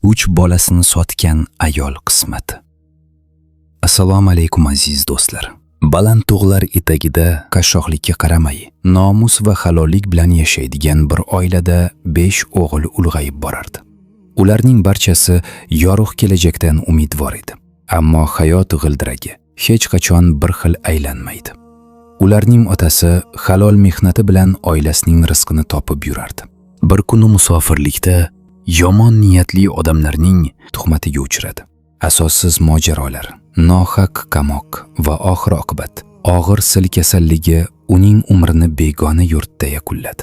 3 bolasini sotgan ayol qismati. Assalomu alaykum aziz do'stlar. Baland tog'lar etagida qashshoqlikka qaramay, nomus va halollik bilan yashaydigan bir oilada 5 o'g'il ulg'ayib borardi. Ularning barchasi yorug' kelajakdan umidvor edi. Ammo hayot g'ildiragi hech qachon bir xil aylanmaydi. Ularning otasi halol mehnati bilan oilasining rizqini topib yurardi. Bir kuni musofirlikda yomon niyatli odamlarning tuhmatiga uchradi. Asossiz mojarolar, nohaq qamoq va oxir-oqibat og'ir sil kasalligi uning umrini begona yurtda yakunladi.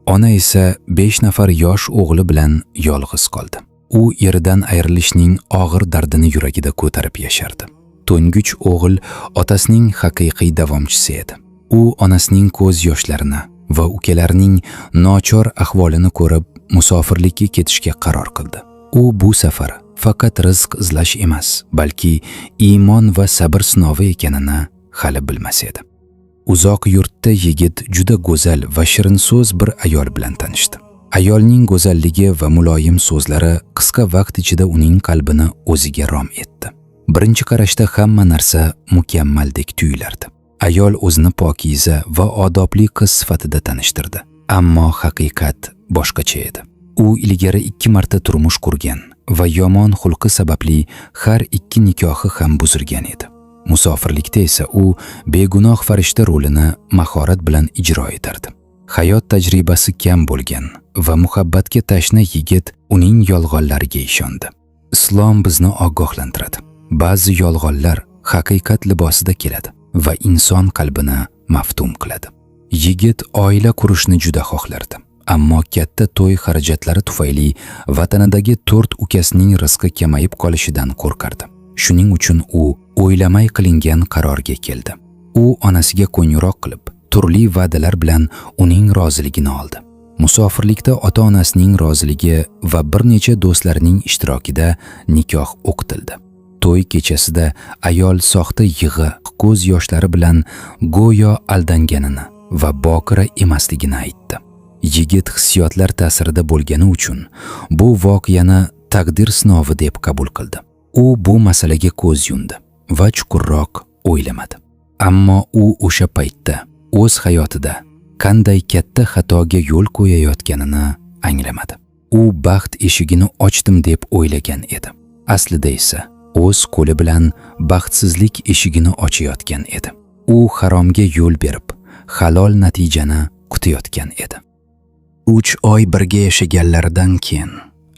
Ona esa 5 nafar yosh o'g'li bilan yolg'iz qoldi. U eridan ayrilishning og'ir dardini yuragida ko'tarib yashardi. To'ng'ich o'g'il otasining haqiqiy davomchisi edi. U onasining ko'z yoshlarini va ukalarining nochor ahvolini ko'rib musofirlikka ketishga qaror qildi. U bu safar faqat rizq izlash emas, balki iymon va sabr sinovi ekanini hali bilmas edi. Uzoq yurtda yigit juda go'zal va shirin so'z bir ayol bilan tanishdi. Ayolning go'zalligi va muloyim so'zlari qisqa vaqt ichida uning qalbini o'ziga rom etdi. Birinchi qarashda hamma narsa mukammaldek tuyulardi. Ayol o'zini pokiza va odobli qiz sifatida tanishtirdi. Ammo haqiqat boshqacha edi. U ilgari 2 marta turmush qurgan va yomon xulqi sababli har 2 nikohi ham buzilgan edi. Musofirlikda esa u begunoh farishta rolini mahorat bilan ijro etardi. Hayot tajribasi kam bo'lgan va muhabbatga tashna yigit uning yolg'onlariga ishondi. Islom bizni ogohlantiradi. Ba'zi yolg'onlar haqiqat libosida keladi va inson qalbini maftun qiladi. Yigit oila qurishni juda xohlardi. Ammo katta to'y xarajatlari tufayli vatanidagi 4 ukasining rizqi kamayib qolishidan qo'rqardi. Shuning uchun u o'ylamay qilingan qarorga keldi. U onasiga qo'ng'iroq qilib, turli va'dalar bilan uning roziligini oldi. Musofirlikda ota-onasining roziligi va bir necha do'stlarining ishtirokida nikoh o'qitildi. To'y kechasida ayol soxta yig'i, ko'z yoshlari bilan go'yo aldanganini va bokira emasligini aytdi. Yigit hissiyotlar ta'sirida bo'lgani uchun bu voqeani taqdir sinovi deb qabul qildi. U bu masalaga ko'z yumdi va chuqurroq o'ylamadi. Ammo u o'sha paytda o'z hayotida qanday katta xatoga yo'l qo'yayotganini anglamadi. U baxt eshigini ochdim deb o'ylagan edi. Aslida esa o'z qo'li bilan baxtsizlik eshigini ochayotgan edi. U haromga yo'l berib, halol natijani kutayotgan edi. 3 oy birga yashaganlaridan keyin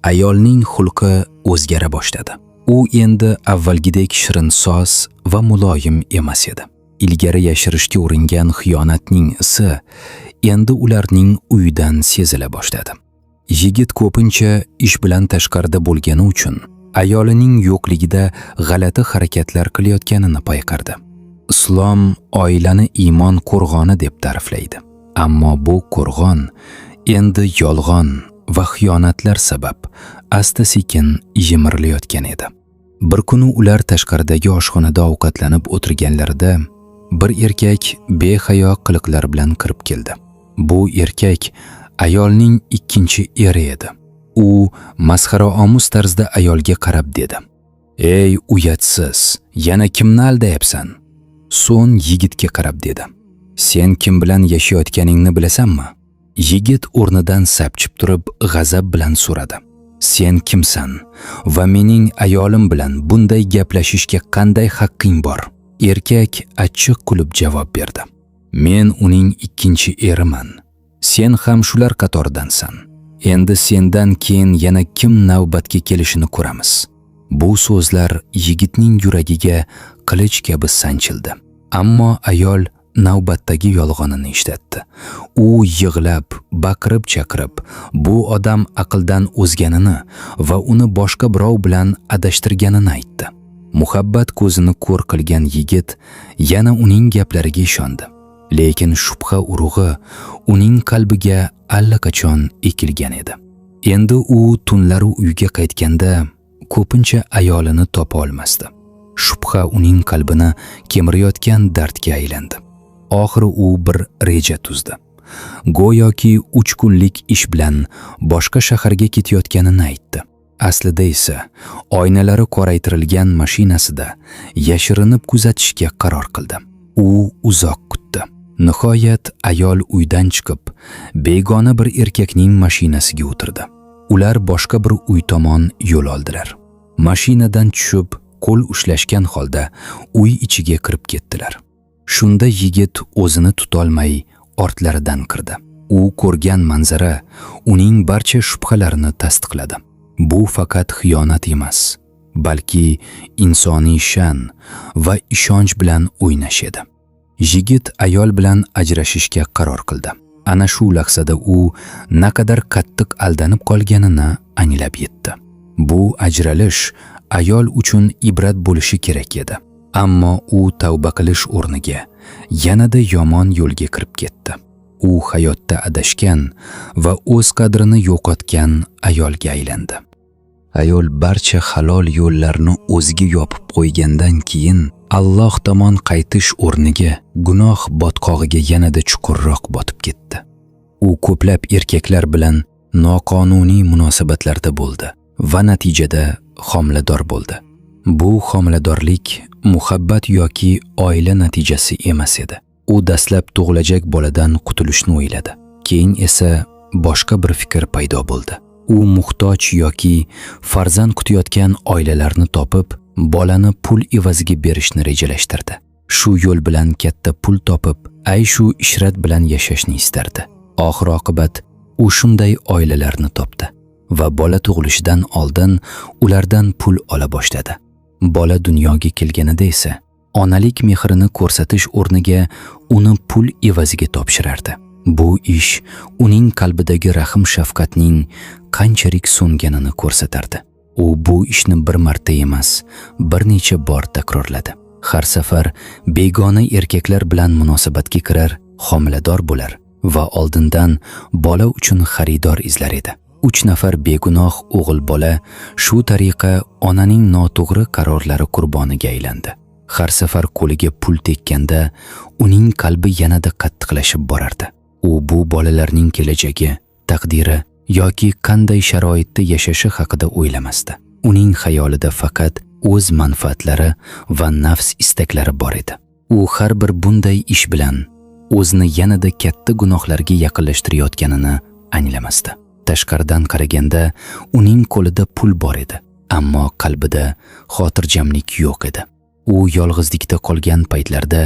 ayolning xulqi o'zgara boshladi. U endi avvalgidek shirinsoz va muloyim emas edi. Ilgari yashirishga uringan xiyonatning isi endi ularning uyidan sezila boshladi. Yigit ko'pincha ish bilan tashqarida bo'lgani uchun ayolining yo'qligida g'alati harakatlar qilayotganini payqardi. Islom oilani iymon qo'rg'oni deb ta'riflaydi. Ammo bu qo'rg'on endi yolg'on va xiyonatlar sabab asta-sekin yimirilayotgan edi. Bir kuni ular tashqaridagi oshxonada ovqatlanib o'tirganlarida bir erkak behayo qiliqlar bilan kirib keldi. Bu erkak ayolning 2-chi eri edi. U masxaraomuz tarzda ayolga qarab dedi: "Ey uyatsiz, yana kimni aldayapsan?" So'ng yigitga qarab dedi: "Sen kim bilan yashayotganingni bilasanmi?" Yigit o'rnidan sapchib turib g'azab bilan so'radi: "Sen kimsan va mening ayolim bilan bunday gaplashishga qanday haqqing bor?" Erkak achchiq kulib javob berdi: "Men uning 2-chi eriman. Sen ham shular qatoridansan. Endi sendan keyin yana kim navbatga kelishini ko'ramiz." Bu so'zlar yigitning yuragiga qilich kabi sanchildi. Ammo ayol navbatdagi yolg'onini ishlatdi. U yig'lab, baqirib-chaqirib, bu odam aqldan o'zganini va uni boshqa birov bilan adashtirganini aytdi. Muhabbat ko'zini ko'r qilgan yigit yana uning gaplariga ishondi. Lekin shubha urug'i uning qalbiga allaqachon ekilgan edi. Endi u tunlari uyga qaytganda ko'pincha ayolini topa olmasdi. Shubha uning qalbini kemirayotgan dardga aylandi. Oxiri u bir reja tuzdi. Go'yoki 3 kunlik ish bilan boshqa shaharga ketayotganini aytdi. aslida esa oynalari qoraytirilgan mashinasida yashirinib kuzatishga qaror qildi. U uzoq kutdi. Nihoyat ayol uydan chiqib, begona bir erkakning mashinasiga o'tirdi. Ular boshqa bir uy tomon yo'l oldilar. Mashinadan tushib, qo'l ushlashgan holda uy ichiga kirib ketdilar. Shunda yigit o'zini tutolmay ortlaridan kirdi. U ko'rgan manzara uning barcha shubhalarini tasdiqladi. Bu faqat xiyonat emas, balki insoniy sha'n va ishonch bilan o'ynash edi. Yigit ayol bilan ajrashishga qaror qildi. Ana shu lahzada u naqadar qattiq aldanib qolganini anglab yetdi. Bu ajralish ayol uchun ibrat bo'lishi kerak edi. Ammo u tavba qilish o'rniga yanada yomon yo'lga kirib ketdi. U hayotda adashgan va o'z qadrini yo'qotgan ayolga aylandi. Ayol barcha halol yo'llarni o'ziga yopib qo'ygandan keyin Alloh tomon qaytish o'rniga gunoh botqog'iga yanada chuqurroq botib ketdi. U ko'plab erkaklar bilan noqonuniy munosabatlarda bo'ldi va natijada homilador bo'ldi. Bu homiladorlik muhabbat yoki oila natijasi emas edi. U dastlab tug'ilajak boladan qutulishni o'yladi. Keyin esa boshqa bir fikr paydo bo'ldi. U muhtoj yoki farzand kutayotgan oilalarni topib, bolani pul evaziga berishni rejalashtirdi. Shu yo'l bilan katta pul topib, shu ishrat bilan yashashni istardi. Oxir-oqibat u shunday oilalarni topdi va bola tug'ilishidan oldin ulardan pul ola boshladi. Bola dunyoga kelganida esa onalik mehrini ko'rsatish o'rniga uni pul evaziga topshirardi. Bu ish uning qalbidagi rahm-shafqatning qanchalik so'nganini ko'rsatardi. U bu ishni bir marta emas, bir necha bor takrorladi. Har safar begona erkaklar bilan munosabatga kirar, homilador bo'lar va oldindan bola uchun xaridor izlar edi. 3 nafar begunoh o'g'il bola shu tariqa onaning noto'g'ri qarorlari qurboniga aylandi. Har safar qo'liga pul tekkanda uning qalbi yanada qattiqlashib borardi. U bu bolalarning kelajagi, taqdiri yoki qanday sharoitda yashashi haqida o'ylamasdi. Uning xayolida faqat o'z manfaatlari va nafs istaklari bor edi. U har bir bunday ish bilan o'zini yanada katta gunohlarga yaqinlashtirayotganini anglamasdi. Tashqaridan qaraganda uning qo'lida pul bor edi, ammo qalbida xotirjamlik yo'q edi. U yolg'izlikda qolgan paytlarda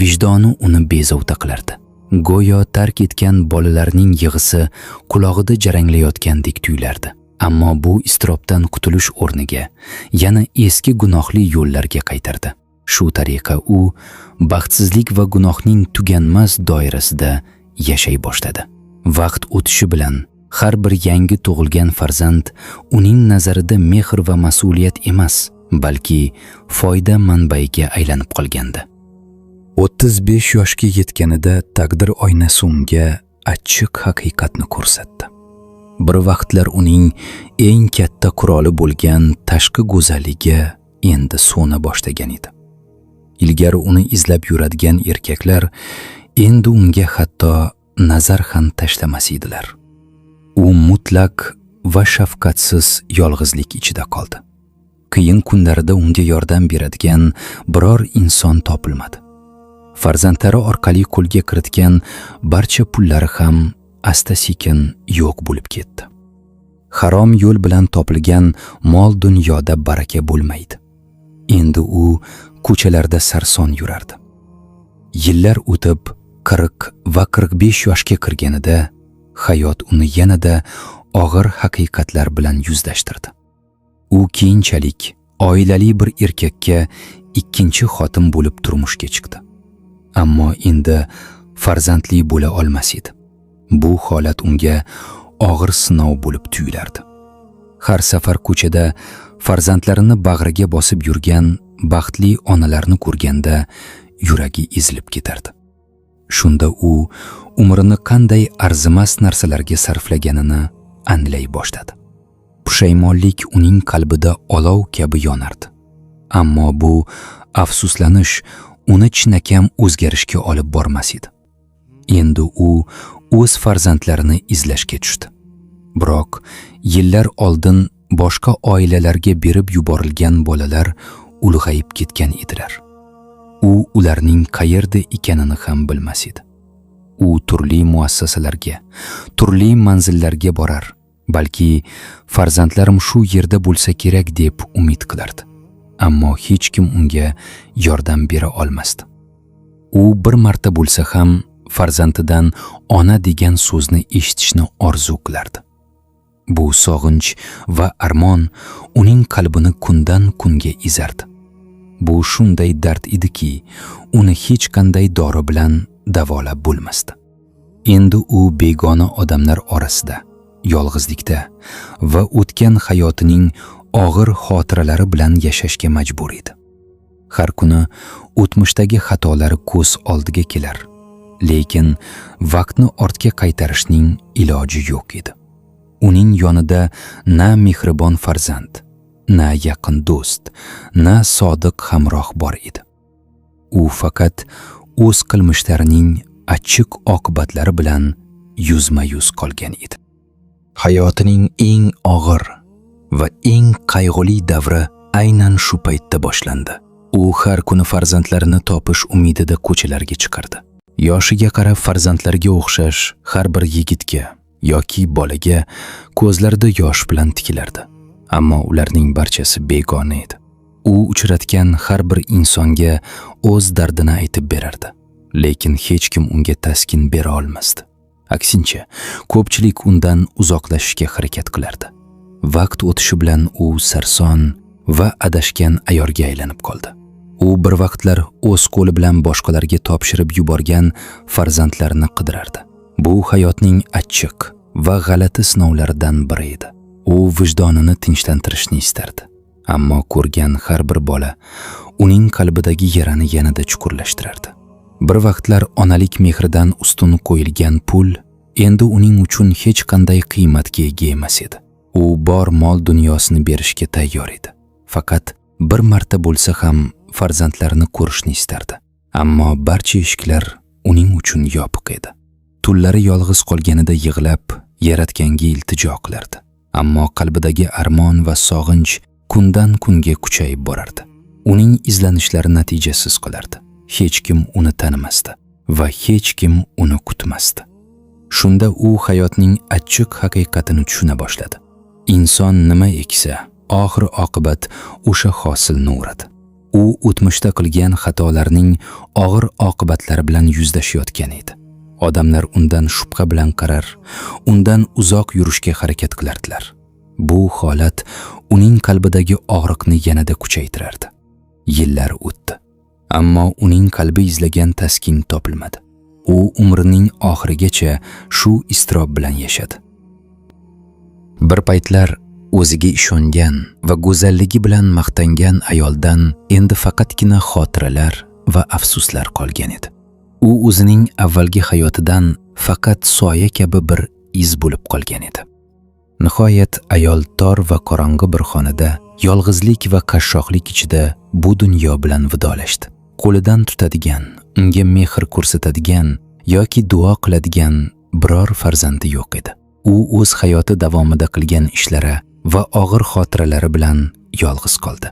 vijdoni uni bezovta qilardi. Go'yo tark etgan bolalarning yig'isi qulog'ida jaranglayotgandek tuyulardi. Ammo bu iztirobdan qutulish o'rniga yana eski gunohli yo'llarga qaytardi. Shu tariqa u baxtsizlik va gunohning tuganmas doirasida yashay boshladi. Vaqt o'tishi bilan har bir yangi tug'ilgan farzand uning nazarida mehr va mas'uliyat emas, balki foyda manbaiga aylanib qolgandi. 35 yoshga yetganida taqdir oynasi unga achchiq haqiqatni ko'rsatdi. Bir vaqtlar uning eng katta quroli bo'lgan tashqi go'zalligiga endi so'na boshlagan edi. Ilgari uni izlab yuradigan erkaklar endi unga hatto nazar ham tashlamas edilar. U mutlaq va shafqatsiz yolg'izlik ichida qoldi. Qiyin kunlarida unga yordam beradigan biror inson topilmadi. Farzandlari orqali qo'lga kiritgan barcha pullari ham asta-sekin yo'q bo'lib ketdi. Harom yo'l bilan topilgan mol dunyoda baraka bo'lmaydi. Endi u ko'chalarda sarson yurardi. Yillar o'tib 40 va 45 yoshga kirganida hayot uni yanada og'ir haqiqatlar bilan yuzlashtirdi. U keyinchalik oilali bir erkakka ikkinchi xotin bo'lib turmushga chiqdi. Ammo endi farzandli bo'la olmas edi. Bu holat unga og'ir sinov bo'lib tuyulardi. Har safar ko'chada farzandlarini bag'riga bosib yurgan baxtli onalarni ko'rganda yuragi ezilib ketardi. Shunda u umrini qanday arzimas narsalarga sarflaganini anglay boshladi. Pushaymonlik uning qalbida olov kabi yonardi. Ammo bu afsuslanish uni chinakam o'zgarishga olib bormas edi. Endi u o'z farzandlarini izlashga tushdi. Biroq yillar oldin boshqa oilalarga berib yuborilgan bolalar ulg'ayib ketgan edilar. U ularning qayerda ekanini ham bilmas edi. U turli muassasalarga, turli manzillarga borar, balki farzandlarim shu yerda bo'lsa kerak deb umid qilardi. Ammo hech kim unga yordam bera olmasdi. U bir marta bo'lsa ham farzandidan ona degan so'zni eshitishni orzu qilardi. Bu sog'inch va armon uning qalbini kundan kunga ezardi. Bu shunday dard ediki, uni hech qanday dori bilan davolab bo'lmasdi. Endi u begona odamlar orasida, yolg'izlikda va o'tgan hayotining og'ir xotiralari bilan yashashga majbur edi. Har kuni o'tmishdagi xatolari ko'z oldiga kelar, lekin vaqtni ortga qaytarishning iloji yo'q edi. Uning yonida na mehribon farzand, na yaqin do'st, na sodiq hamroh bor edi. U faqat o'z qilmishlarining achchiq oqibatlari bilan yuzma-yuz qolgan edi. Hayotining eng og'ir va eng qayg'uli davri aynan shu paytda boshlandi. U har kuni farzandlarini topish umidida ko'chalarga chiqardi. Yoshiga qarab farzandlarga o'xshash har bir yigitga yoki bolaga ko'zlarida yosh bilan tikilardi. Ammo ularning barchasi begona edi. U uchratgan har bir insonga o'z dardini aytib berardi, lekin hech kim unga taskin bera olmasdi. Aksincha, ko'pchilik undan uzoqlashishga harakat qilardi. Vaqt o'tishi bilan u sarson va adashgan ayorga aylanib qoldi. U bir vaqtlar o'z qo'li bilan boshqalarga topshirib yuborgan farzandlarini qidirardi. Bu hayotning achchiq va g'alati sinovlaridan biri edi. U vijdonini tinchlantirishni istardi. Ammo ko'rgan har bir bola uning qalbidagi yarani yanada chuqurlashtirardi. Bir vaqtlar onalik mehridan ustun qo'yilgan pul endi uning uchun hech qanday qiymatga ega emas edi. U bor mol dunyosini berishga tayyor edi. Faqat bir marta bo'lsa ham farzandlarini ko'rishni istardi. Ammo barcha eshiklar uning uchun yopiq edi. Tunlari yolg'iz qolganida yig'lab, Yaratganga iltijo qilardi. Ammo qalbidagi armon va sog'inch kundan kunga kuchayib borardi. Uning izlanishlari natijasiz qolardi. Hech kim uni tanimasdi va hech kim uni kutmasdi. Shunda u hayotning achchiq haqiqatini tushuna boshladi. Inson nima eksa, oxir oqibat o'sha hosilni o'radi. U o'tmishda qilgan xatolarning og'ir oqibatlari bilan yuzlashayotgan edi. Odamlar undan shubha bilan qarar, undan uzoq yurishga harakat qilardilar. Bu holat uning qalbidagi og'riqni yanada kuchaytirardi. Yillar o'tdi, ammo uning qalbi izlagan taskin topilmadi. U umrining oxirigacha shu iztirob bilan yashadi. Bir paytlar o'ziga ishongan va go'zalligi bilan maqtangan ayoldan endi faqatgina xotiralar va afsuslar qolgan edi. U o'zining avvalgi hayotidan faqat soya kabi bir iz bo'lib qolgan edi. Nihoyat ayol tor va qorong'i bir xonada, yolg'izlik va qashshoqlik ichida bu dunyo bilan vidolashdi. Qo'lidan tutadigan, unga mehr ko'rsatadigan yoki duo qiladigan biror farzandi yo'q edi. U o'z hayoti davomida qilgan ishlari va og'ir xotiralari bilan yolg'iz qoldi.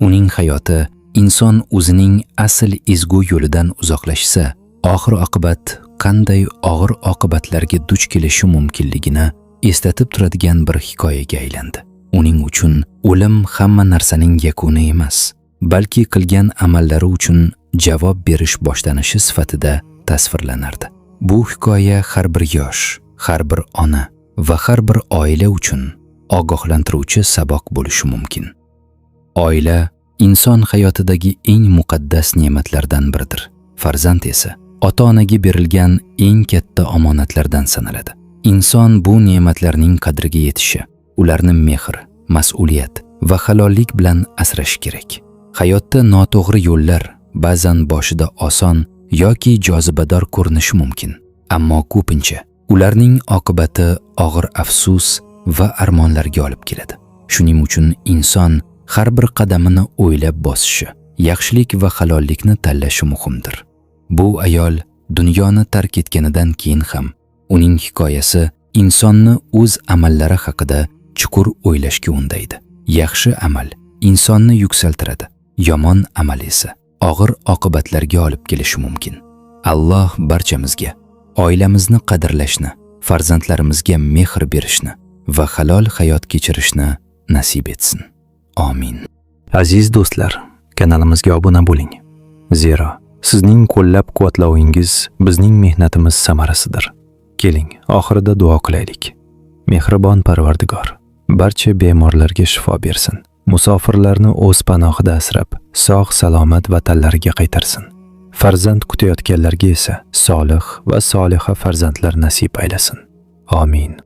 Uning hayoti inson o'zining asl ezgu yo'lidan uzoqlashsa, oxir oqibat qanday og'ir oqibatlarga duch kelishi mumkinligini eslatib turadigan bir hikoyaga aylandi. Uning uchun o'lim hamma narsaning yakuni emas, balki qilgan amallari uchun javob berish boshlanishi sifatida tasvirlanardi. Bu hikoya har bir yosh, har bir ona va har bir oila uchun ogohlantiruvchi saboq bo'lishi mumkin. Oila inson hayotidagi eng muqaddas ne'matlardan biridir. Farzand esa ota-onaga berilgan eng katta omonatlardan sanaladi. Inson bu ne'matlarning qadriga yetishi, ularni mehr, mas'uliyat va halollik bilan asrash kerak. Hayotda noto'g'ri yo'llar ba'zan boshida oson yoki jozibador ko'rinishi mumkin, ammo ko'pincha ularning oqibati og'ir afsus va armonlarga olib keladi. Shuning uchun inson har bir qadamini o'ylab bosishi, yaxshilik va halollikni tanlashi muhimdir. Bu ayol dunyoni tark etganidan keyin ham uning hikoyasi insonni o'z amallari haqida chuqur o'ylashga undaydi. Yaxshi amal insonni yuksaltiradi, yomon amal esa og'ir oqibatlarga olib kelishi mumkin. Alloh barchamizga oilamizni qadrlashni, farzandlarimizga mehr berishni va halol hayot kechirishni nasib etsin. Amin. Aziz do'stlar, kanalimizga obuna bo'ling. Zero sizning qo'llab-quvvatlovingiz bizning mehnatimiz samarasidir. Keling, oxirida duo qilaylik. Mehribon Parvardigor barcha bemorlarga shifo bersin. Musofirlarni o'z panohida asrab, sog' salomat vatanlariga qaytarsin. Farzand kutayotganlarga esa solih va soliha farzandlar nasib aylasin. Amin.